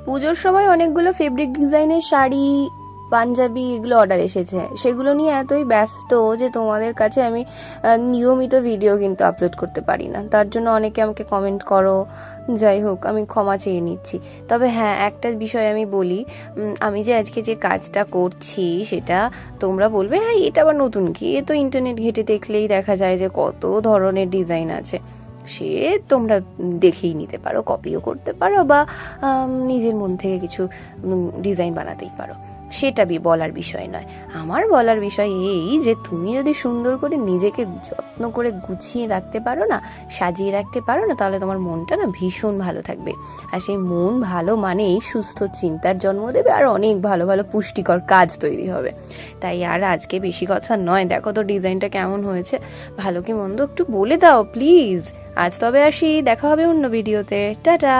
পুজোর সময় অনেকগুলো ফেব্রিক ডিজাইনের শাড়ি, পাঞ্জাবি এগুলো অর্ডার এসেছে, সেগুলো নিয়ে এতই ব্যস্ত যে তোমাদের কাছে আমি নিয়মিত ভিডিও কিন্তু আপলোড করতে পারি না। তার জন্য অনেকে আমাকে কমেন্ট করো, যাই হোক আমি ক্ষমা চেয়ে নিচ্ছি। তবে হ্যাঁ, একটা বিষয় আমি বলি, আমি যে আজকে যে কাজটা করছি সেটা তোমরা বলবে হ্যাঁ এটা আবার নতুন কি, এ তো ইন্টারনেট ঘেঁটে দেখলেই দেখা যায় যে কত ধরনের ডিজাইন আছে। সে তোমরা দেখেই নিতে পারো, কপিও করতে পারো, বা নিজের মন থেকে কিছু ডিজাইন বানাতেই পারো, সেটা বলার বিষয় নয়। আমার বলার বিষয় এই যে তুমি যদি সুন্দর করে নিজেকে যত্ন করে গুছিয়ে রাখতে পারো না, সাজিয়ে রাখতে পারো না, তাহলে তোমার মনটা না ভীষণ ভালো থাকবে। আর সেই মন ভালো মানেই সুস্থ চিন্তার জন্ম দেবে, আর অনেক ভালো ভালো পুষ্টিকর কাজ তৈরি হবে। তাই আর আজকে বেশি কথা নয়, দেখো তো ডিজাইনটা কেমন হয়েছে, ভালো কি মন্দ একটু বলে দাও প্লিজ। আজ তবে আসি, দেখা হবে অন্য ভিডিওতে, টাটা।